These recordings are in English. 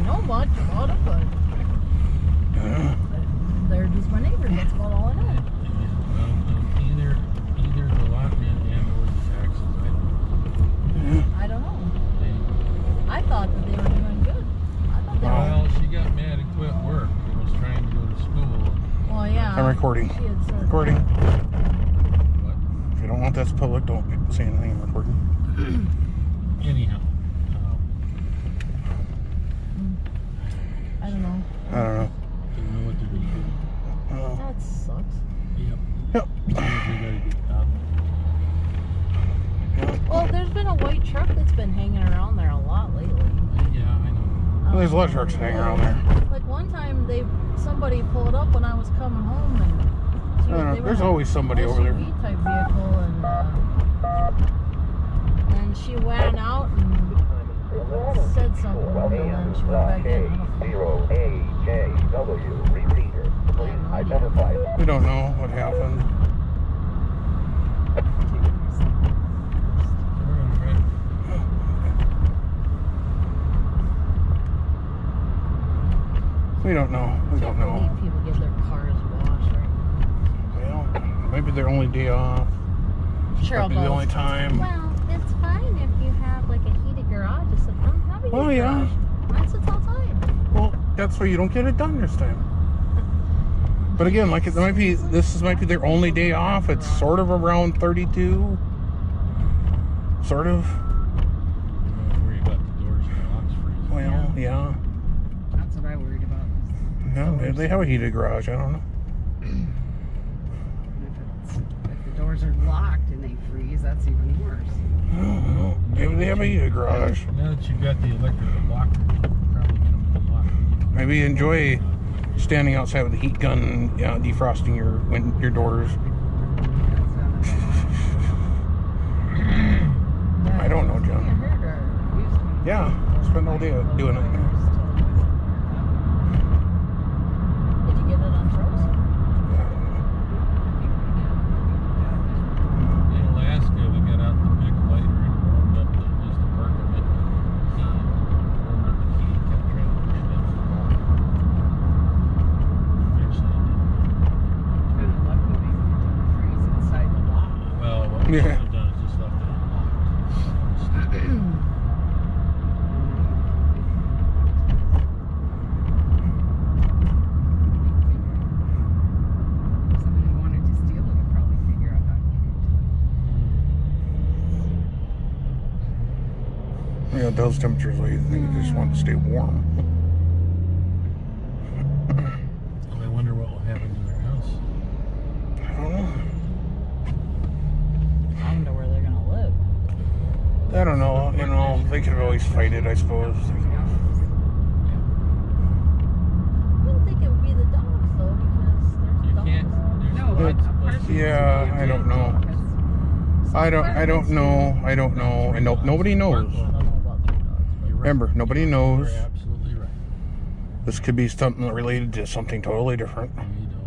know much about it, but they're just my neighbors. That's about all I know. Either the lot and or the taxes. I don't know. I thought that they were doing good. I thought they Well, she got mad and quit work and was trying to go to school. Well, yeah. I'm recording. She had said Recording. What? If you don't want that's public, don't say anything. I'm recording. Anyhow. I don't know. I don't know. Don't know what they're going to do. Oh. That sucks. Yep. Yep. They gotta get out. Well, there's been a white truck that's been hanging around there a lot lately. Yeah, I know. Well, there's a lot of trucks hanging around there. Like one time, somebody pulled up when I was coming home, and they were There's in a always somebody over there. SUV type vehicle, and then she went out and said something, and then she went back in. K0AJW repeater. Please identify. We don't know what happened. We don't know. We don't know. Can't believe people get their cars washed, right? Well, maybe their only day off. Cheryl Might be the goes, only time. well, it's fine if you have like a heated garage. I said, I don't have a heated Oh, yeah. garage. Mine sits outside. Well, that's why you don't get it done this time. But again, like this might be their only day off. It's sort of around 32. Sort of. Worry about the doors and the locks freezing. Well, yeah. That's what I worried about. Yeah, maybe they have a heated garage. I don't know. If the doors are locked and they freeze, that's even worse. I don't know. Maybe they have a heated garage. Now that you've got the electrical lock, you can probably get them unlocked. Maybe enjoy standing outside with a heat gun, defrosting your doors. I don't know, John. Yeah, spend all day doing it. Did you get it on Trolls? In Alaska, we got out the big lighter and warmed up just a part of it. Warmed up the key, kept trying to push it up the wall. Eventually, Kind of lucky they didn't freeze inside the lock. well, what we Yeah. should have done is just left it unlocked. Somebody who wanted to steal it would probably figure out how to get Yeah, those temperatures, they just want to stay warm. I wonder what will happen to their house. I don't know. I wonder where they're gonna live. I don't know. They could always fight it, I suppose. I wouldn't think it would be the dogs though, because there's You dogs. can't. There's No, lots of but places. Yeah, I don't know. I don't know. I don't know. And nobody knows. I don't know about their dogs. You're right. Remember, nobody knows. You're absolutely right. This could be something related to something totally different. We don't know.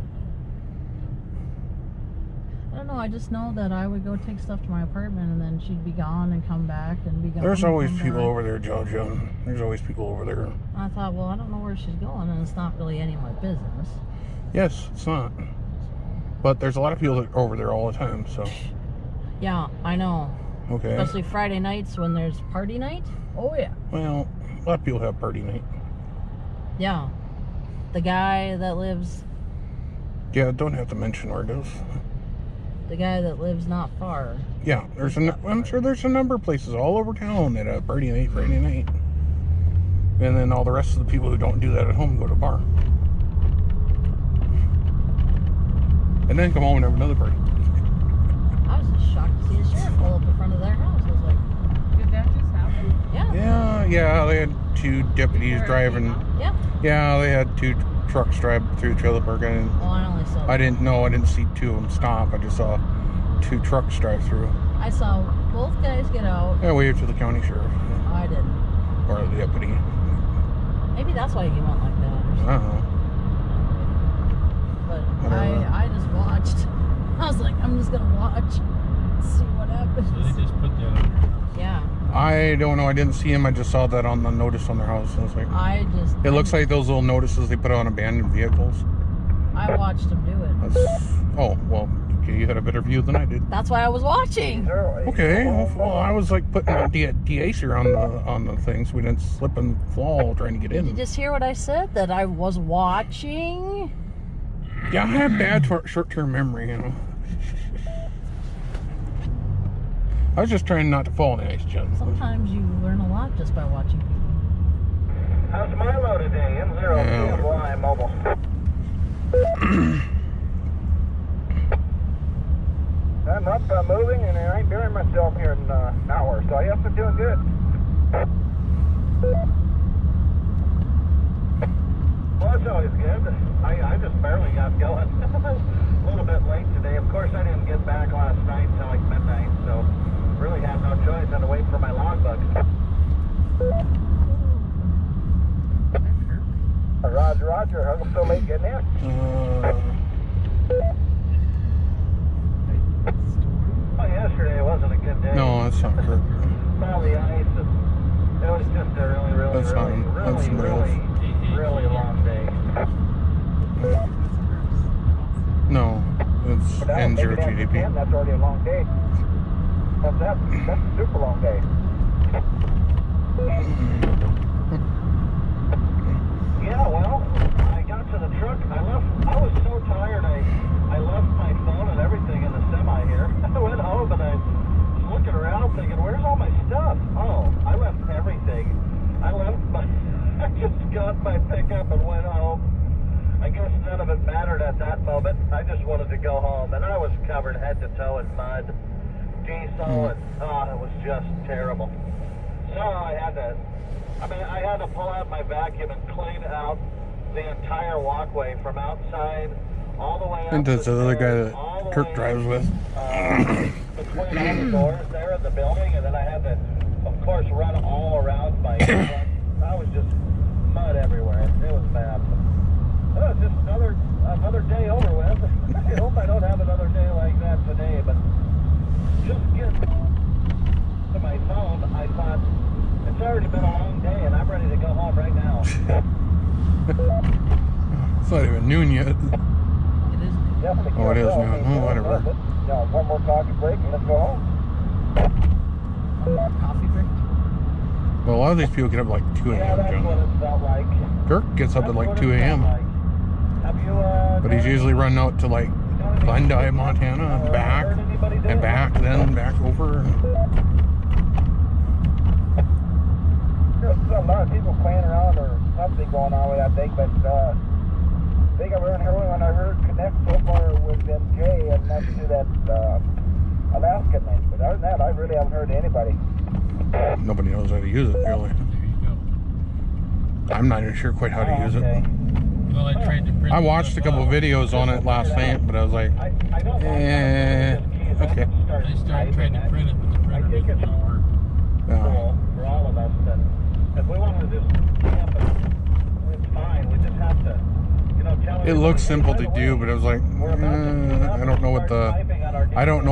I don't know. I just know that I would go take stuff to my apartment, and then she'd be gone and come back and be gone. There's and always come people back. over there, Jojo. There's always people over there. And I thought, well, I don't know where she's going, and it's not really any of my business. Yes, it's not. But there's a lot of people that are over there all the time, so. Yeah, I know. Okay. Especially Friday nights when there's party night. Oh yeah. Well, a lot of people have party night. Yeah. The guy that lives Yeah, don't have to mention where it is. not far. Yeah, I'm sure there's a number of places all over town that have party night Friday night. And then all the rest of the people who don't do that at home go to a bar. And then come home and have another party. I was just shocked to see the sheriff pull up in front of their house. I was like, Did that just happen? yeah. Yeah, they had two deputies driving. Yeah. Yeah, they had two trucks drive through the trailer park. Well, I only saw. I didn't see two of them stop. I just saw two trucks drive through. I saw both guys get out. I waved to the county sheriff. I didn't. Or the deputy. Maybe that's why he went like that or I something. don't know. But Whatever. I just watched. I was like, I'm just gonna watch, see what happens. So they just put that on your house. Yeah. I don't know. I didn't see him. I just saw that on the notice on their house. I was like, it looks like those little notices they put on abandoned vehicles. I watched him do it. Oh, well, okay, you had a better view than I did. That's why I was watching. Okay, well, I was like putting a de-acer on the things. We didn't slip and fall trying to get in. Did you just hear what I said? That I was watching? Yeah, I have bad short-term memory, you know. I was just trying not to fall in the ice, Jen. Sometimes you learn a lot just by watching people. How's Milo today? M0 CMY mobile. I'm up moving and I ain't burying myself here in an hour, so I guess I'm doing good. Well, it's always good. I just barely got going. A little bit late today. Of course, I didn't get back last night until like midnight, so really had no choice. I had to wait for my logbook. Roger, Roger. How's it so late getting in? Oh, yesterday wasn't a good day. No, that's not correct. All the ice. It was just a really long day. No, it's N0 GDP. That's already a long day. That's a super long day. Yeah, well, I got to the truck. I was so tired. I left my phone and everything in the semi here. I went home and I was looking around thinking, where's all my stuff? Oh, I left everything. I just got my pickup and went home. I guess none of it mattered at that moment. I just wanted to go home, and I was covered head to toe in mud, diesel, and it was just terrible. So I had to pull out my vacuum and clean out the entire walkway from outside all the way up. And that's the other guy that Kirk drives with. Between all the doors there in the building, and then I had to, of course, run all around my truck. I was just mud everywhere. It was bad. It was just another day over with. I hope I don't have another day like that today, but just get to my phone, I thought, it's already been a long day and I'm ready to go home right now. It's not even noon yet. It is. Oh, it is noon. Oh, whatever. One more coffee break and let's go home. Coffee break? Well, a lot of these people get up like 2 Yeah, a.m., that's what John. it felt like. Kirk gets up at like 2 a.m. Have you, But he's usually running out to like Glendive, Montana, and back, then back over. There's a lot of people playing around or something going on with that thing, but I think I've heard everyone I heard connect so far with MJ and next to that Alaskan thing. But other than that, I really haven't heard anybody. Nobody knows how to use it, really. There you go. I'm not even sure quite how to use it. Well, I tried to print I watched a couple of videos on it last night, but I was like, I don't okay. I started trying to print it, but the printer doesn't want to work. No. For all of us that if we want to just camp it, it's fine. We just have to, tell It looks simple to do, but I was like, I don't know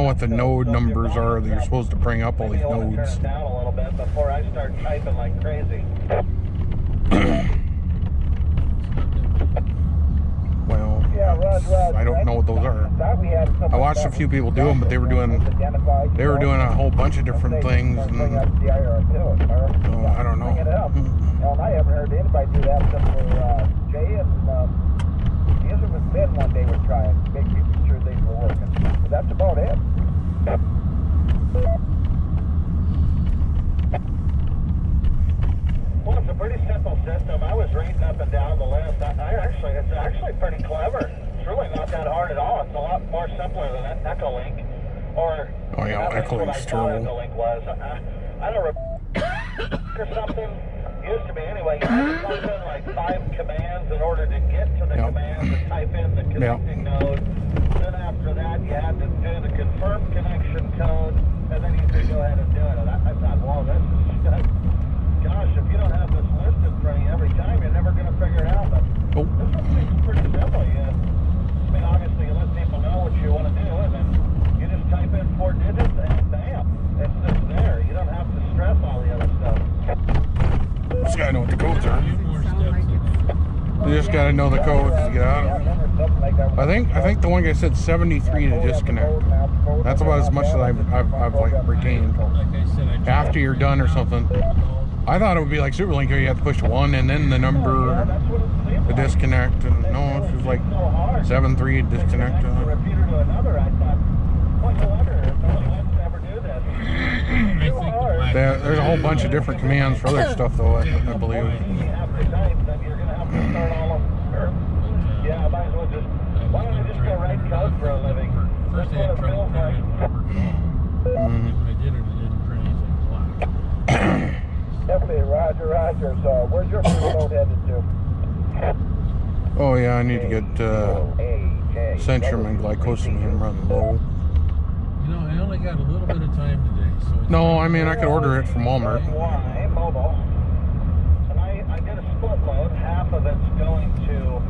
what the node numbers are that you're supposed to bring up all these nodes. Turn it down a little bit before I start typing like crazy. Well, I don't know what those are. I watched a few people do them, but they were doing a whole bunch of different things, and so I don't know. I haven't heard anybody do that except for Jay and I guess it was Ben one day were trying, making sure things were working. But that's about it. Well, it's a pretty simple system. I was reading up and down the list. It's actually pretty clever. It's really not that hard at all. It's a lot more simpler than Echolink. Or Echolink's terrible. Echolink was. I don't remember or something. Used to be anyway. You had to type in like 5 commands in order to get to the commands and type in the connecting node. Then after that, you had to do the confirm connection code, and then you could go ahead and do it. And I thought, well, this is gosh, if you don't have this list in front of you every time, you're never going to figure it out. But this one seems pretty simple. Obviously, you let people know what you want to do, and then you just type in 4 digits, and bam, it's just there. You don't have to stress all You just gotta know the codes to get out of it. I think the one guy said 73 to disconnect. That's about as much as I've like retained. Like I said, I tried After you're done or something. I thought it would be like Superlink here, you have to push 1 and then the number to disconnect, and no, it's just like 73 to disconnect. There's a whole bunch of different commands for other stuff though, I believe. Yeah, I might as well just. Why don't I just go write code for a living? First I had trouble finding the number. When I did it, it didn't print anything black. Definitely, Roger. So, where's your load headed to? Oh yeah, I need to get Centrum and glycosamine run low. You know, I only got a little bit of time today, so it's No, I mean I could order it from Walmart. Mobile. And I did a split load. Half of it's going to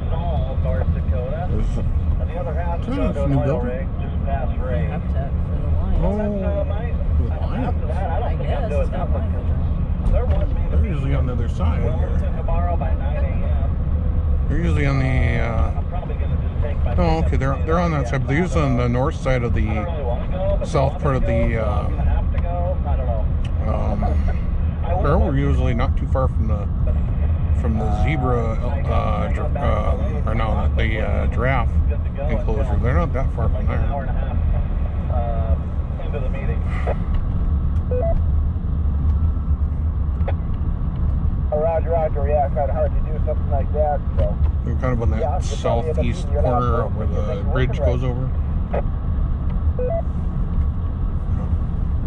Zoll, North Dakota. And the other half is going to an oil rig just past Ray. Have to for the line. Oh, After that, I don't think I'm doing nothing. There was me to they're be usually on the other side. Wilmington tomorrow by 9 a.m. They're usually on the. I'm probably going to just take my. Oh, okay, they're on that side, but they're usually on the north side of the south part of the. We're usually not too far from the zebra, or no, the giraffe enclosure. They're not that far from An hour there. and a half into the meeting. Roger. Yeah, kind of hard to do something like that. So. They're kind of on that southeast corner where the bridge goes over.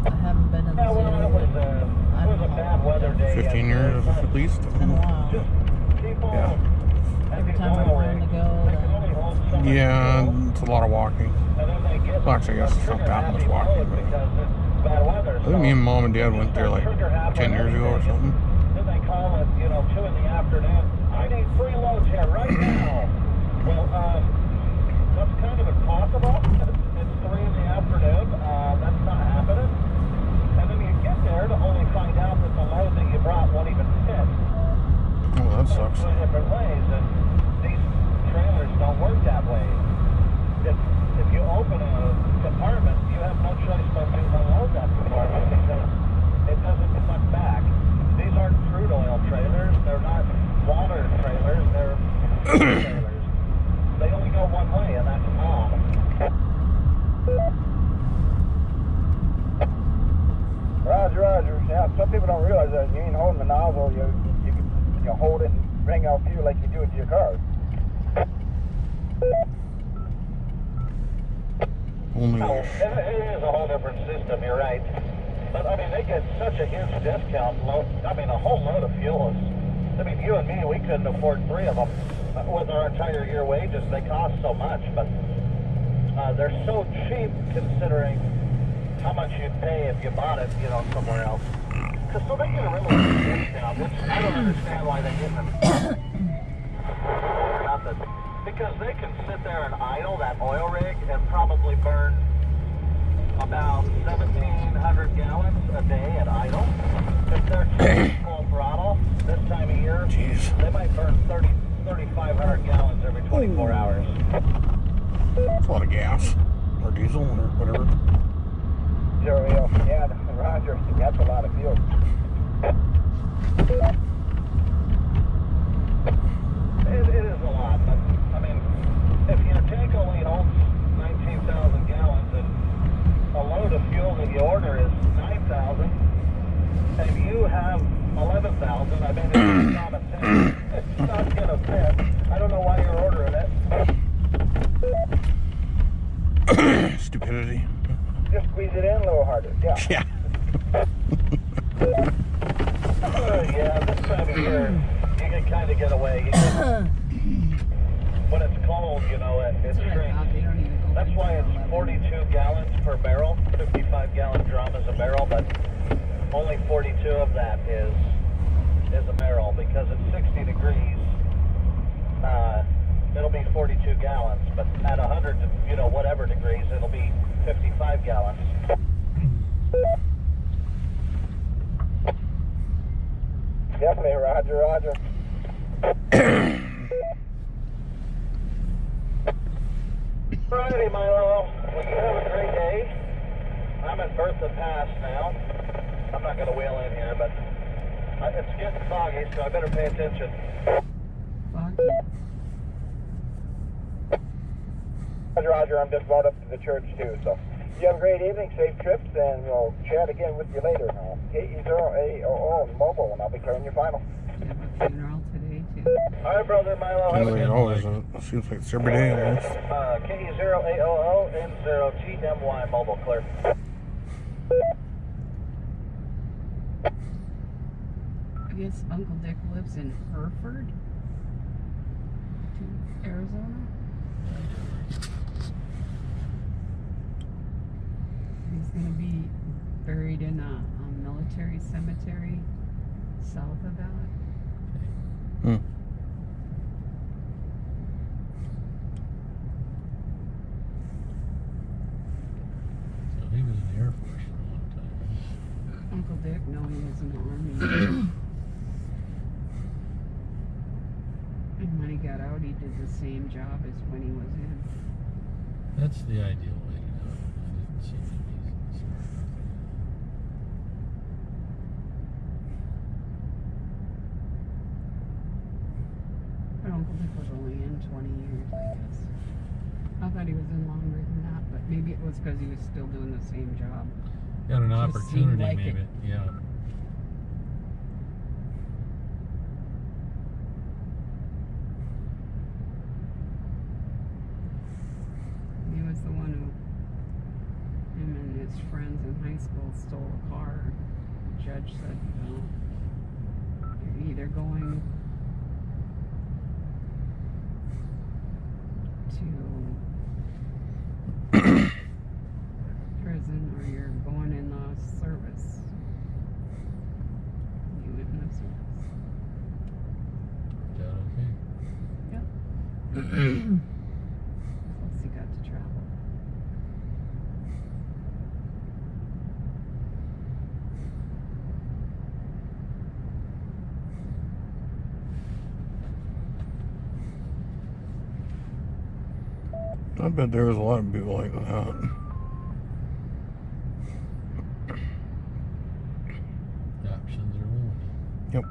I haven't been in the It was a bad weather day. 15 years at least. It's been a while. Yeah. Every time I'm trying to go, then Yeah, it's a lot of walking. Well, actually, I guess it's not that much walking, but I think me and Mom and Dad went there like 10 years ago or something. Then they call it, 2 in the afternoon. I need 3 loads here right now. Well, that's kind of impossible. It's 3 in the afternoon. That's not happening. And then you get there to only find out that the load that you brought won't even fit. Oh, that sucks. 2 different ways, and these trailers don't work that way. If you open a compartment, you have no choice but to unload that compartment because it doesn't suck back. These aren't crude oil trailers. They're not water trailers. They're trailers. They only go one way, and that's on. Roger. Yeah, some people don't realize that you ain't holding the nozzle. You hold it and bring out fuel like you do it to your car. Only. It is a whole different system. You're right. But I mean, they get such a huge discount. A whole load of fuel is. You and me, we couldn't afford 3 of them with our entire year wages. They cost so much, but they're so cheap considering how much you'd pay if you bought it, somewhere else. So they get a really big discount, which I don't understand why they didn't. Because they can sit there and idle that oil rig and probably burn about 1,700 gallons a day at idle. If they're full throttle this time of year, they might burn 3,500 gallons every 24 hours. That's a lot of gas. Or diesel or whatever. Yeah, Roger, that's a lot of fuel. It is a lot, but if your tank only holds 19,000 gallons and a load of fuel that you order is 9,000, and you have 11,000, it's common sense. It's not going to fit. I don't know why you're ordering it. Stupidity. Just squeeze it in a little harder. Yeah. Yeah. Yeah, this time of year, you can kind of get away. When it's cold, it shrinks. That's why it's 42 gallons per barrel. 55-gallon drum is a barrel, but only 42 of that is a barrel because it's 60 degrees. It'll be 42 gallons, but at 100, whatever degrees, it'll be 55 gallons. Definitely, Roger. Friday, Milo. Well, you have a great day. I'm at Bertha Pass now. I'm not going to wheel in here, but it's getting foggy, so I better pay attention. Foggy. Roger, Roger. I'm just about up to the church, too, so you have a great evening, safe trips, and we'll chat again with you later. KE0AOO mobile, and I'll be clearing your final. You have a funeral today, too. All right, brother, Milo. Have a Anyway, always, it seems like it's every day almost. KE0AOO N0TMY mobile clear. I guess Uncle Dick lives in Hereford, to Arizona. He's going to be buried in a military cemetery south of that. Hmm. So he was in the Air Force for a long time. Uncle Dick, no, he was in the Army. And when he got out, he did the same job as when he was in. That's the ideal way to do it. I didn't see any reasons. But Uncle Dick was only in 20 years, I guess. I thought he was in longer than that, but maybe it was because he was still doing the same job. Got an Just seemed opportunity, like maybe. it. Yeah. He was the one who, him and his friends in high school stole a car. The judge said, well, you're either going to prison or you're going in the service. He went in the service. Is that okay? Yep. Plus he got to travel. I bet there was a lot of people like that. The options are limited. Yep.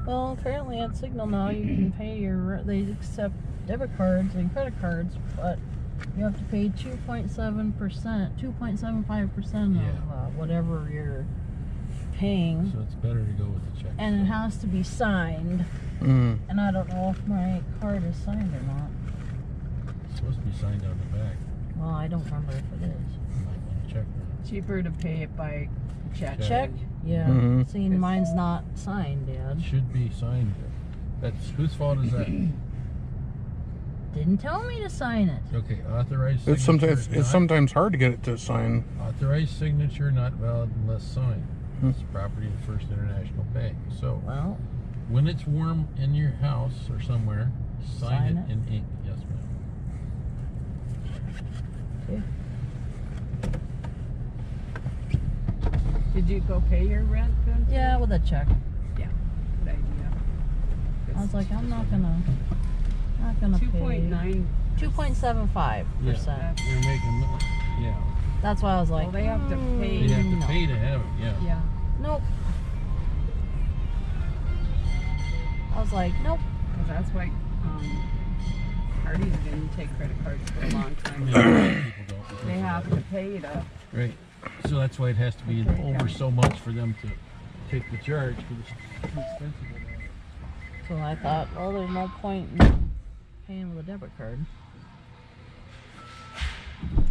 Well, apparently at Signal now you can pay your, they accept debit cards and credit cards, but you have to pay 2.7%, 2.75% Yeah. of whatever you're paying. So it's better to go with the check. And it has to be signed. Mm. And I don't know if my card is signed or not. It's supposed to be signed on the back. Well, I don't remember if it is. You might want to check that. Cheaper to pay it by check. Check? Yeah. Mhm. See, mine's not signed, Dad. It should be signed. That's whose fault is that? Didn't tell me to sign it. Okay, authorized signature. It's sometimes not- it's sometimes hard to get it to sign. Authorized signature not valid unless signed. Hmm. It's property of the First International Bank. So Well, when it's warm in your house or somewhere, sign Sign it it. in ink. Yes, ma'am. okay. Did you go pay your rent then? Yeah, with a check. Yeah. Good idea. I was like, I'm not gonna pay 2.9. 2.75%. You're making, yeah. That's why I was like, Well, they have to pay. You have to no. pay to have it, yeah. Yeah. Nope. I was like, nope. Because that's why Hardee's didn't take credit cards for a long time. Yeah, a lot of people don't because They of have that. to pay to. Right. So that's why it has to be Okay, over yeah. so much for them to take the charge because it's too expensive. So I thought, well, there's no point in paying with a debit card.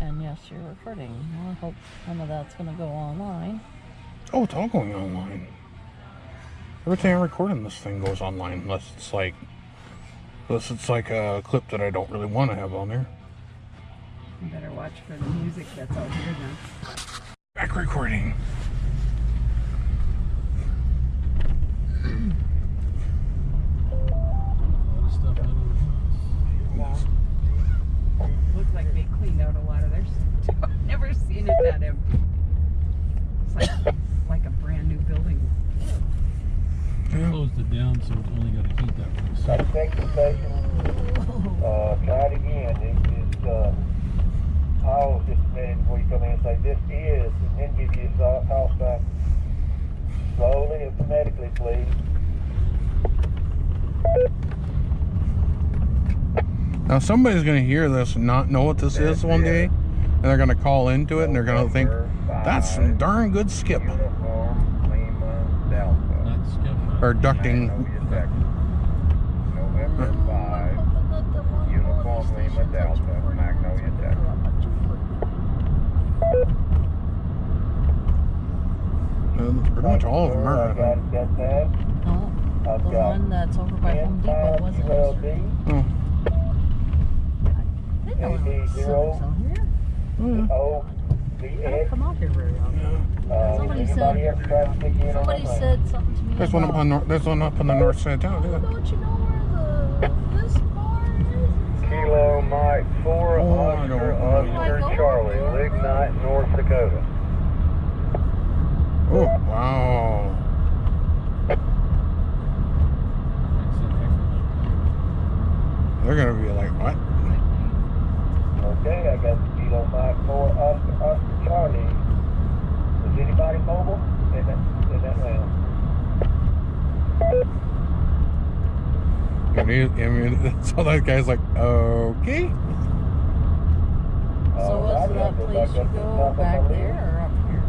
And yes, you're recording. Well, I hope some of that's going to go online. Oh, it's all going online. Everything I record in this thing goes online, unless it's like a clip that I don't really want to have on there. You better watch for the music that's out here then. Back recording. A lot of stuff out of the house. Looks like they cleaned out a lot of their stuff. I've never seen it that empty. It's like a brand new building. Closed it down so it's only got to heat that one. Got a second station. Try it again. It's I'll just a minute before you come in and say this is, and then give you a call back. Slowly and phonetically, please. Now somebody's going to hear this and not know what this is one day, and they're going to call into it and they're going to think, that's some darn good skip. Uniform Lima Delta. Not skip. Or ducting. November 5. Uniform Lima Delta. Magnolia, Texas. Pretty much all of them are. I think. Got that. No, the one that's over by Home Depot wasn't yesterday. Oh. They don't have civics out here. Mm. I don't come out here very often. Somebody said something to me. There's one up on there's one up on the north side of town. Oh, Yeah. don't you know where this bar is? Kilo Mike 4 Oh, I Oscar know. Oscar Charlie, Lignite, North Dakota. Oh, wow. They're gonna be like, what? Okay, I got the Kilo Mike 4 Oscar Charlie. Was anybody mobile? In that round. I mean, so that guy's like, okay. So what's that place you go back there or up here?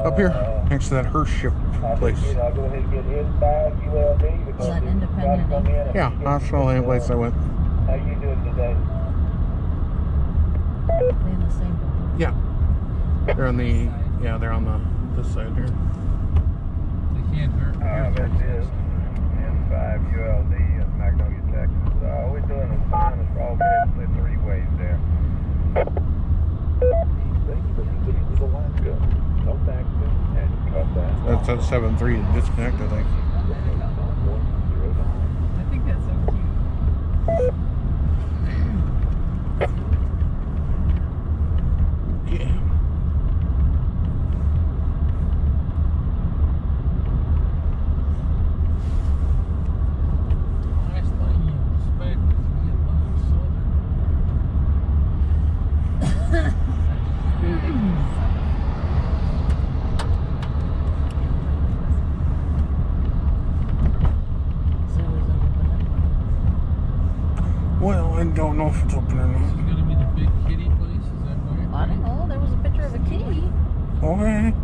Up here, next to that Hearst ship place. I'll go ahead and get his bag, ULD, because Is that he's independent? got to come in. Yeah, that's the only place I went. How you doing today? They in the same building. Yeah. They're on the, they're on this side here. They can't hurt. This is N5 ULD in Magnolia, Texas. We're doing as fine as all basically 3 ways there. That's at 7-3 disconnect, I think. I think that's so cute. Yeah. Last thing you expect is to be a little southern. Well, I don't know if it's open or This not. is going to be the big kitty place. Is that where? I don't know. There was a picture of a kitty. Okay.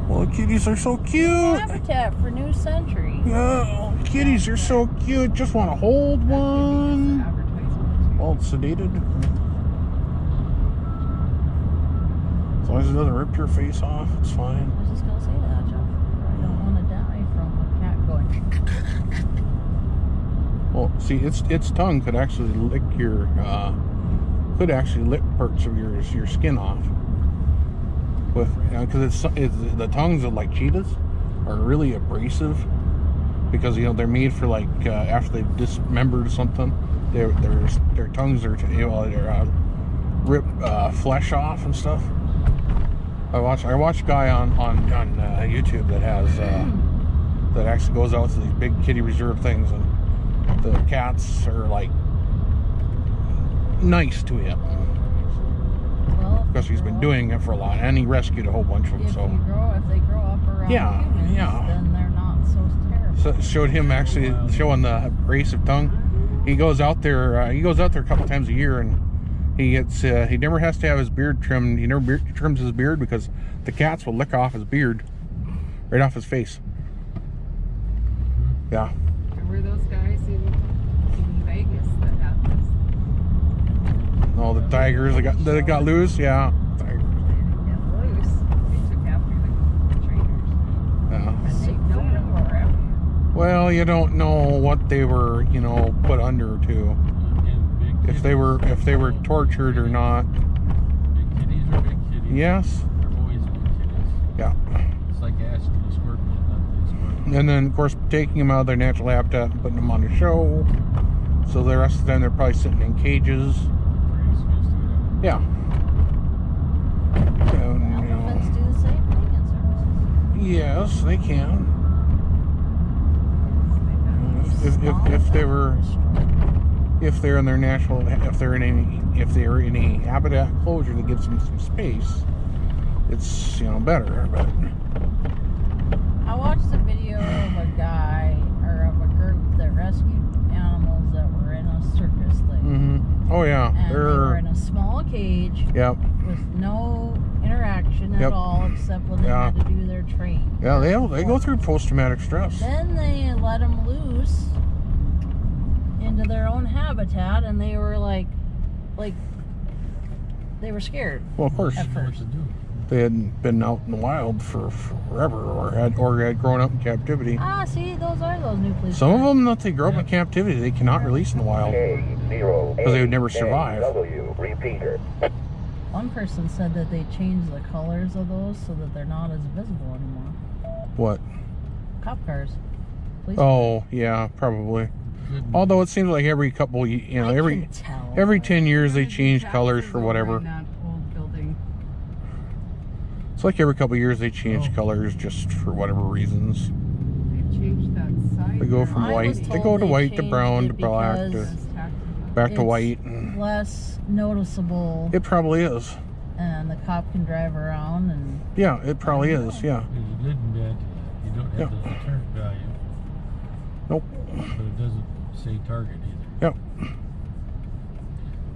Well, the kitties are so cute. Habitat for New Century. Yeah, kitties are so cute. Just want to hold one. All sedated. As long as it doesn't rip your face off, it's fine. I was just gonna say that, Jeff. I don't want to die from a cat going. Well, see, its tongue could actually lick your, parts of your skin off. With, because the tongues of like cheetahs are really abrasive, because they're made for like after they've dismembered something, their tongues are rip flesh off and stuff. I watched a guy on YouTube that has that actually goes out to these big kitty reserve things, and the cats are like nice to him Well, because he's been doing it for a lot, and he rescued a whole bunch of them. If So they grow up around humans, then they're not so terrible. so it showed him actually showing the abrasive tongue. He goes out there. A couple times a year, and he gets. He never has to have his beard trimmed. He never trims his beard because the cats will lick off his beard, right off his face. Yeah. Remember those guys in Vegas that had this? All the tigers that got loose. Yeah. Tigers. Get loose. They took after the trainers. Yeah. And they've known them forever. Well, you don't know what they were, put under to. And big if they were tortured or not. Big kitties are big kitties. Yes. They're always big kitties. Yeah. It's like asking a scorpion not to be a scorpion. And then, of course, taking them out of their natural habitat and putting them on a show. So the rest of the time they're probably sitting in cages. Pretty excuse to get out. Yeah. And, you know, Elephants do the same thing in circuses. yes, they can. They smell If they that were, destroyed. if they're in their natural, if they're in a habitat enclosure that gives them some space, it's, you know, better. But I watched a video of a guy or of a group that rescued animals that were in a circus thing. oh yeah, And they were they're in a small cage yep, with no interaction Yep. at all except when they Yeah. had to do their training. yeah they go through post-traumatic stress. Then they let them loose into their own habitat, and they were like they were scared. Well, of course, At They know what first. to do. they hadn't been out in the wild for forever, or had grown up in captivity. Ah, see, those are those new police. Some of cars. them that they grow up in captivity, they cannot release in the wild. Because they would never survive. Repeater. One person said that they changed the colors of those so that they're not as visible anymore. What? Cop cars. Police Oh, yeah, probably. Good. Although it seems like every couple, you know, I every can tell. 10 years they There's change houses colors for over whatever. in that old building. It's like every couple years they change Oh. colors just for whatever reasons. They've changed that side. They go from I white, was they told go to they white to changed brown it to black to because back to it's white. And less noticeable, it probably is. and the cop can drive around and Yeah, it probably is. Yeah. There's a good and bad to that. You don't have Yeah. the deterrent value, Nope. but it doesn't say target either. Yep.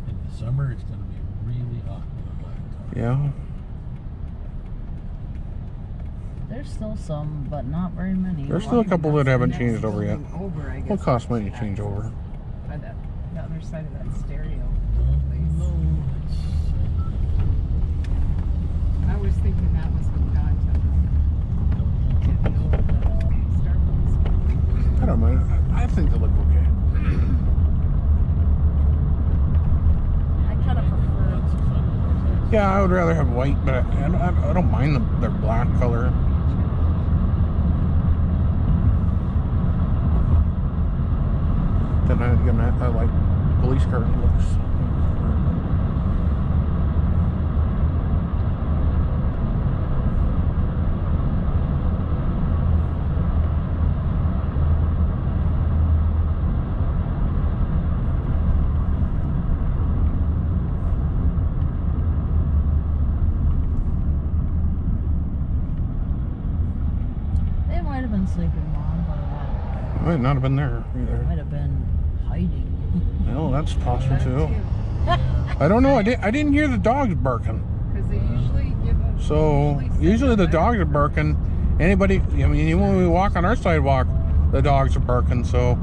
In the summer, it's going to be really hot with a black car. Yeah. there's still some, but not very many. There's still a couple that haven't changed over yet. Over, I guess. What costs money to change over? By the other side of that stereo. No, I was thinking that was what God took them. Get the old Starbucks. I don't mind. I think they look okay. I kind of prefer. lots of fun. Yeah, I would rather have white, but I don't mind their black color. Then I like police car looks. They might have been sleeping long, but I might not have been there they either. might have been hiding. No, that's possible That too. too. I don't know. I didn't hear the dogs barking. Because they usually give them. So usually the dogs are barking. Anybody, I mean, even when we walk on our sidewalk, the dogs are barking. So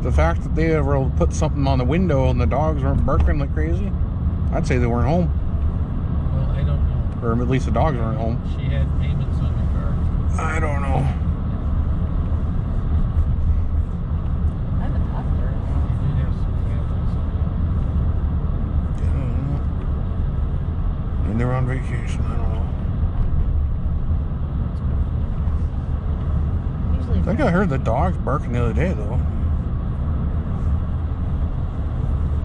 the fact that they were able to put something on the window and the dogs weren't barking like crazy, I'd say they weren't home, Well, I don't know. or at least the dogs weren't home. She had payments on the car. I don't know. I haven't talked to her. She did have some families. And they're on vacation. I don't know. Usually, I think I heard the dogs barking the other day though.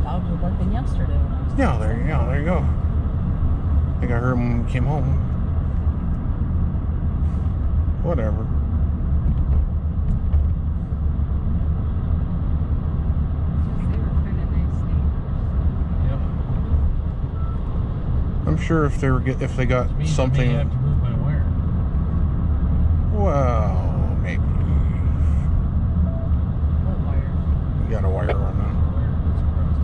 dogs were barking yesterday when I was. Yeah, there you go. I think I heard them when we came home. Whatever. They were kind of nice neighbors. Yep. I'm sure if they got Means I may something. have to move my wire. Well, maybe. What wire? You got a wire on The wire that's across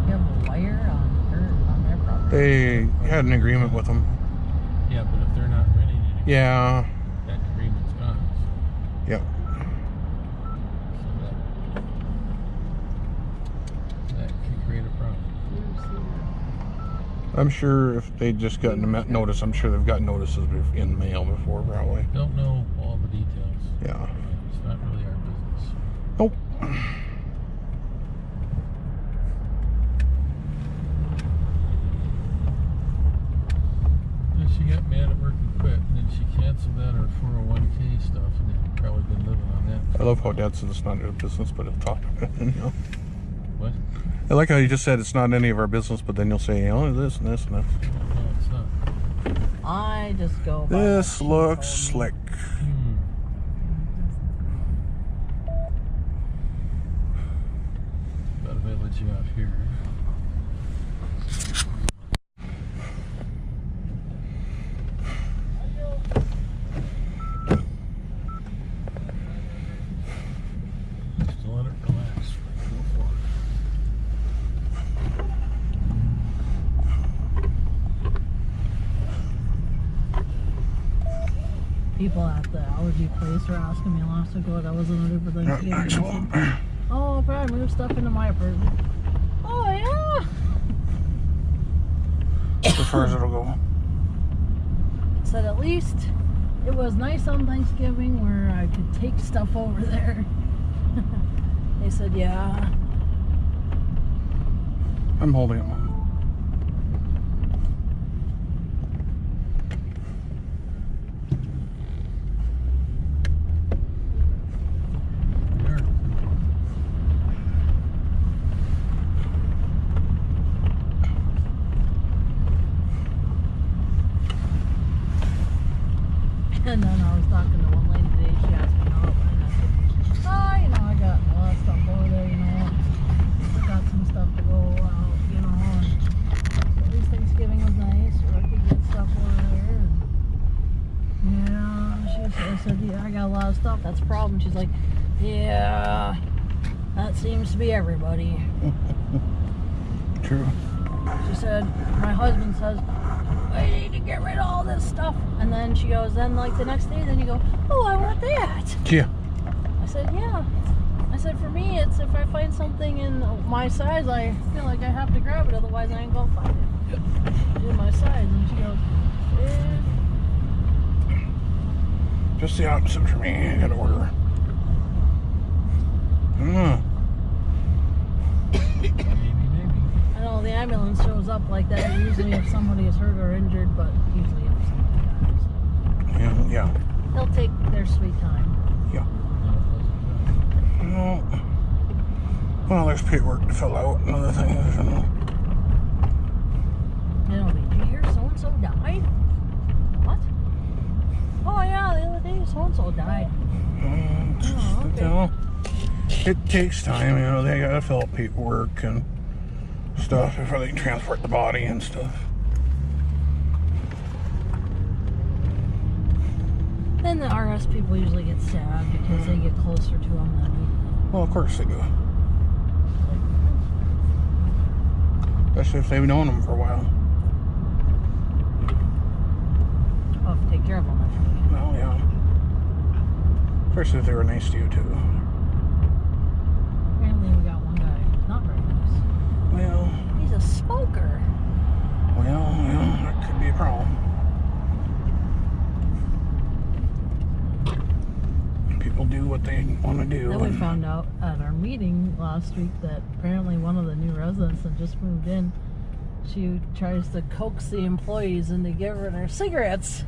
You have a wire on their property. that. They had an agreement with them. his property. Yeah, but if they're not renting it, Yeah. that agreement's gone. Yep. So that could create a problem. Never seen that. I'm sure if they just got notice, I'm sure they've got notices in the mail before, probably. Don't know all the details. Yeah. It's not really our business. Nope. got mad at work and quit, and then she canceled that her 401k stuff, and they've probably been living on that. I love how Dad says it's not their business, but he'll talk about it. You know? What? I like how you just said it's not any of our business, but then you'll say, oh, this and this and that. No, it's not. I just go by This what she looks told me. slick. But if I let you out here. Just let it relax. Go for it. People at the allergy place were asking me last week what I wasn't gonna do for Thanksgiving. Actual. Oh, I'll probably move stuff into my apartment. Oh, yeah. As far as it'll go. Said at least it was nice on Thanksgiving where I could take stuff over there. They said, yeah. I'm holding it, Mom. There. And then I was talking to one lady today, she asked me how it went, and I said, oh, you know, I got a lot of stuff over there, you know, I got some stuff to go out, you know, and so at least Thanksgiving was nice, where I could get stuff over there, and yeah, I said, yeah, I got a lot of stuff, that's a problem. She's like, yeah, that seems to be everybody. True. She said, my husband says, I need to get rid of all this stuff. And then she goes, then like the next day, then you go, oh, I want that. Yeah. I said, yeah. I said, for me, it's if I find something in my size, I feel like I have to grab it, otherwise I ain't gonna find it. In my size. And she goes, Just the opposite for me. I gotta order. Maybe. I know the ambulance shows up like that usually if somebody is hurt or injured, but usually if somebody dies. Yeah. They'll take their sweet time. Yeah. No. Well, there's paperwork to fill out and other things. You know, did you hear so-and-so died? What? Oh yeah, the other day so-and-so died. Oh, okay. You know, it takes time, you know, they gotta fill out paperwork and stuff before they can transport the body and stuff. Then the RS people usually get sad because they get closer to them than Well, of course they do. Especially if they've known them for a while. we have to take care of them. Well, yeah. Especially if they were nice to you, too. Apparently we got one guy who's not very nice. Well, He's a smoker. that could be a problem. People do what they want to do. Then we and- found out at our meeting last week that apparently one of the new residents that just moved in, she tries to coax the employees into giving her their cigarettes.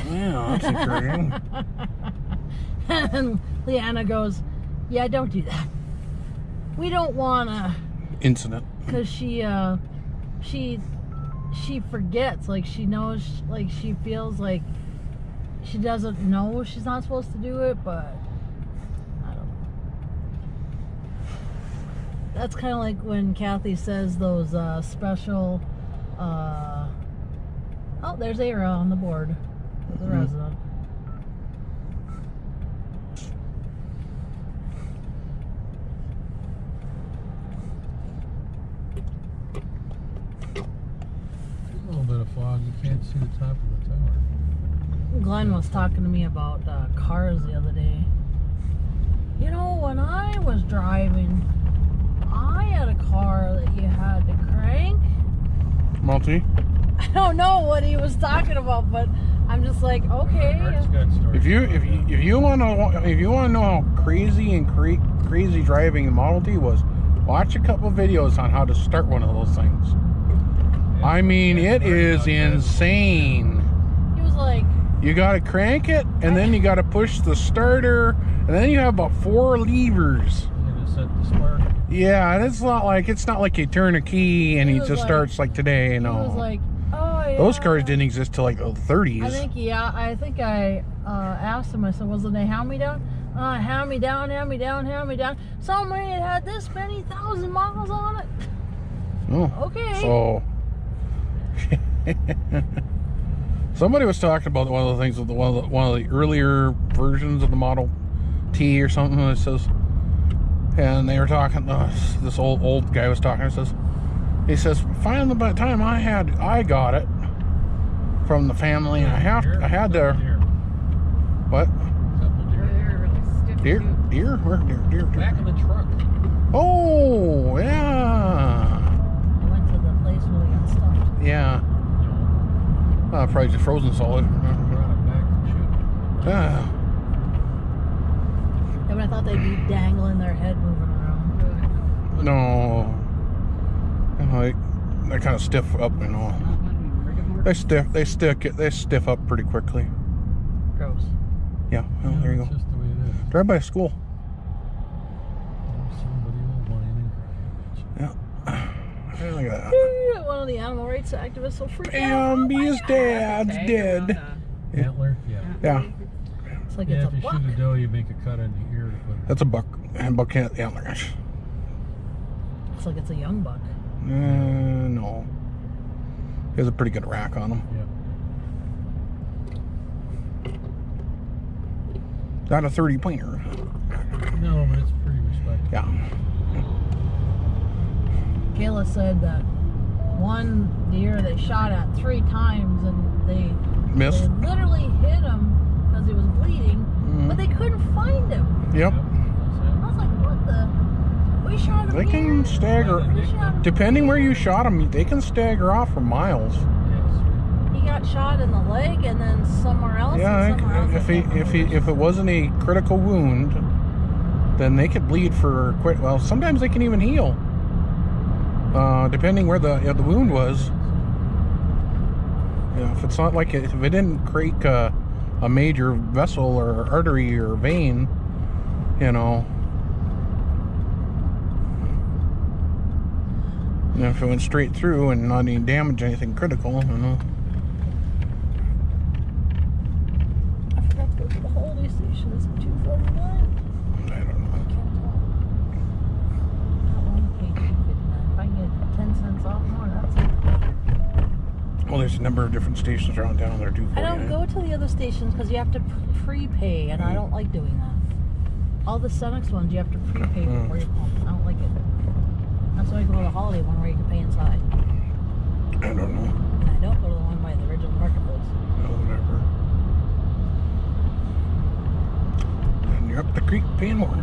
Yeah, that's encouraging. And Leanna goes, yeah, don't do that. We don't want to, Incident. because she forgets, like she knows, like she feels like she doesn't know she's not supposed to do it, but I don't know. That's kind of like when Kathy says those special, oh, there's Ara on the board, the resident. A little bit of fog, you can't see the top of the tower. Glenn was talking to me about cars the other day. You know, when I was driving, I had a car that you had to crank. Multi. I don't know what he was talking about, but I'm just like, okay. Mark's got stories. If you want to know how crazy and crazy driving the Model T was, watch a couple videos on how to start one of those things. Yeah. I mean, it is insane. He was like, You gotta crank it, and then you gotta push the starter, and then you have about 4 levers. You gotta set the spark. Yeah, and it's not like you turn a key and He he was just like- starts like today. he No, was like, oh yeah. those cars didn't exist till like the 30s. I think I asked him. I said, "Was it a hand-me-down? Hand-me-down. Somebody had this many thousand miles on it." Oh, Okay. so somebody was talking about one of the things with one of the earlier versions of the Model T or something. It says, and they were talking. This old guy was talking. He says, finally, by the time I got it from the family, I had to. What? Couple deer. They're really stiff Deer? too. Deer? Where deer? Back of the truck. Oh, yeah. I went to the place where we got stuffed. Yeah. Probably just frozen solid. Brought it back and shoot. Ah. Yeah, but I thought they'd be dangling their head moving around. No. They kind of stiff up, you know. Not letting me rig 'em or- They stiff up pretty quickly. Gross. Yeah, well, there you That's go. just the way it is. Drive by school. Somebody will want anything. Yeah. Look at that. One of the animal rights activists will freak out. Bambi's dad's Tag dead. around the- Antler? Yeah. Yeah, It's like Yeah, it's if a you buck. shoot a doe, you make a cut on the ear to put it. that's a buck. And buck can't antlers. It's like it's a young buck. No. He has a pretty good rack on him. Yeah. Not a 30 pointer. No, but it's pretty respectable. Yeah. Kayla said that one deer they shot at 3 times and they Missed. They literally hit him because he was bleeding, but they couldn't find him. Yep. I was like, what the? We shot him. They can stagger. We shot him. Depending where you shot them, they can stagger off for miles. He got shot in the leg and then somewhere else. Yeah, and somewhere else. if it wasn't a critical wound, then they could bleed for quite. Well, sometimes they can even heal, depending where the wound was. You know, if it's not like if it didn't create a major vessel or artery or vein, you know. And if it went straight through and not even damage anything critical, you know. I forgot to go to the holiday station. It's $2.49. I don't know. I can't tell. I only paid $2.59. If I can get 10 cents off more, that's it. Well, there's a number of different stations around town that are $2.49. I don't go to the other stations because you have to prepay, and I don't like doing that. All the Cenex ones, you have to prepay before you pump. I don't like it. That's why I go to the holiday one where you can pay inside. I don't know. And I don't go to the one by the original marketplace. No, whatever. And you're up the creek paying more.